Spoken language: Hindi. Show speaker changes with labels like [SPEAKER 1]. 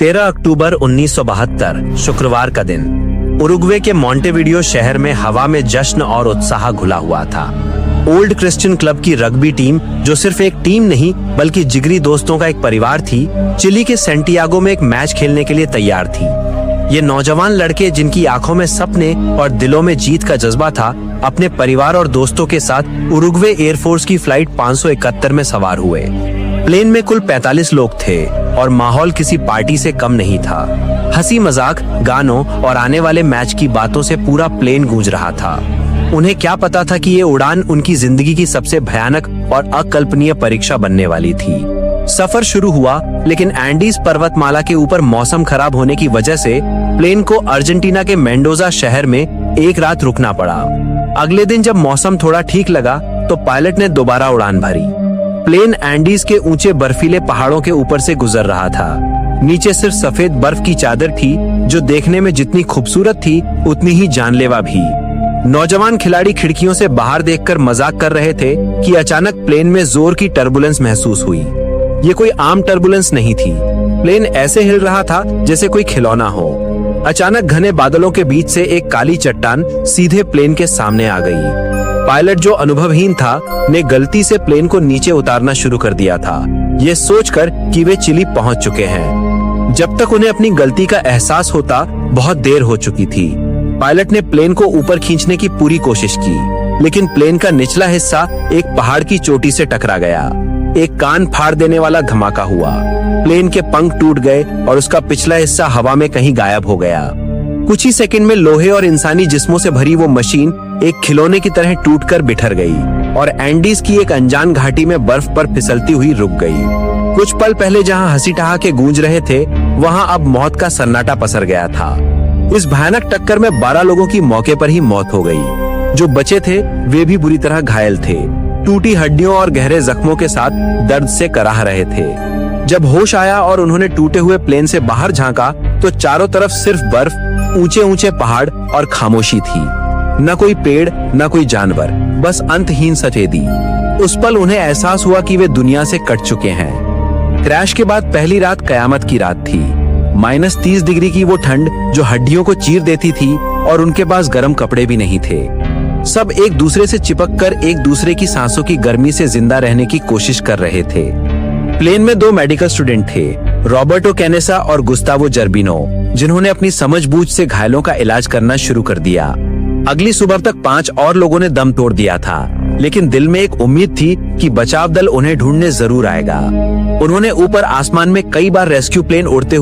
[SPEAKER 1] 13 अक्टूबर 1972 शुक्रवार का दिन उरुग्वे के मोंटेविडियो शहर में हवा में जश्न और उत्साह घुला हुआ था। ओल्ड क्रिश्चियन क्लब की रग्बी टीम, जो सिर्फ एक टीम नहीं बल्कि जिगरी दोस्तों का एक परिवार थी, चिली के सेंटियागो में एक मैच खेलने के लिए तैयार थी। ये नौजवान लड़के, जिनकी आंखों में सपने और दिलों में जीत का जज्बा था, अपने परिवार और दोस्तों के साथ उरुग्वे एयरफोर्स की फ्लाइट 571 में सवार हुए। प्लेन में कुल 45 लोग थे और माहौल किसी पार्टी से कम नहीं था। हंसी मजाक, गानों और आने वाले मैच की बातों से पूरा प्लेन गूंज रहा था। उन्हें क्या पता था कि ये उड़ान उनकी जिंदगी की सबसे भयानक और अकल्पनीय परीक्षा बनने वाली थी। सफर शुरू हुआ, लेकिन एंडीज पर्वतमाला के ऊपर मौसम खराब होने की वजह से प्लेन को अर्जेंटीना के मेंडोजा शहर में एक रात रुकना पड़ा। अगले दिन जब मौसम थोड़ा ठीक लगा तो पायलट ने दोबारा उड़ान भरी। प्लेन एंडीज के ऊंचे बर्फीले पहाड़ों के ऊपर से गुजर रहा था। नीचे सिर्फ सफेद बर्फ की चादर थी, जो देखने में जितनी खूबसूरत थी उतनी ही जानलेवा भी। नौजवान खिलाड़ी खिड़कियों से बाहर देखकर मजाक कर रहे थे कि अचानक प्लेन में जोर की टर्बुलेंस महसूस हुई। ये कोई आम टर्बुलेंस नहीं थी। प्लेन ऐसे हिल रहा था जैसे कोई खिलौना हो। अचानक घने बादलों के बीच से एक काली चट्टान सीधे प्लेन के सामने आ गई। पायलट, जो अनुभवहीन था, ने गलती से प्लेन को नीचे उतारना शुरू कर दिया था, ये सोचकर कि वे चिली पहुंच चुके हैं। जब तक उन्हें अपनी गलती का एहसास होता, बहुत देर हो चुकी थी। पायलट ने प्लेन को ऊपर खींचने की पूरी कोशिश की, लेकिन प्लेन का निचला हिस्सा एक पहाड़ की चोटी से टकरा गया। एक कान फाड़ देने वाला धमाका हुआ। प्लेन के पंख टूट गए और उसका पिछला हिस्सा हवा में कहीं गायब हो गया। कुछ ही सेकंड में लोहे और इंसानी जिस्मों से भरी वो मशीन एक खिलौने की तरह टूटकर बिखर गई और एंडीज की एक अनजान घाटी में बर्फ पर फिसलती हुई रुक गई। कुछ पल पहले जहां हंसी ठहाके गूंज रहे थे, वहां अब मौत का सन्नाटा पसर गया था। इस भयानक टक्कर में 12 लोगों की मौके पर ही मौत हो गई। जो बचे थे वे भी बुरी तरह घायल थे, टूटी हड्डियों और गहरे जख्मों के साथ दर्द से कराह रहे थे। जब होश आया और उन्होंने टूटे हुए प्लेन से बाहर झांका तो चारों तरफ सिर्फ बर्फ, ऊंचे ऊंचे पहाड़ और खामोशी थी। न कोई पेड़, न कोई जानवर, बस अंतहीन सफेदी। उस पल उन्हें एहसास हुआ कि वे दुनिया से कट चुके हैं। क्रैश के बाद पहली रात कयामत की रात थी। -30 डिग्री की वो ठंड जो हड्डियों को चीर देती थी, और उनके पास गर्म कपड़े भी नहीं थे। सब एक दूसरे से चिपककर एक दूसरे की सांसों की गर्मी से जिंदा रहने की कोशिश कर रहे थे। प्लेन में 2 मेडिकल स्टूडेंट थे, रॉबर्टो कैनेसा और गुस्तावो जर्बिनो, जिन्होंने अपनी समझबूझ से घायलों का इलाज करना शुरू कर दिया। अगली सुबह तक 5 और लोगों ने दम तोड़ दिया था, लेकिन दिल में एक उम्मीद थी कि बचाव दल उन्हें ढूंढने जरूर आएगा। उन्होंने ऊपर आसमान में कई बार रेस्क्यू प्लेन उड़ते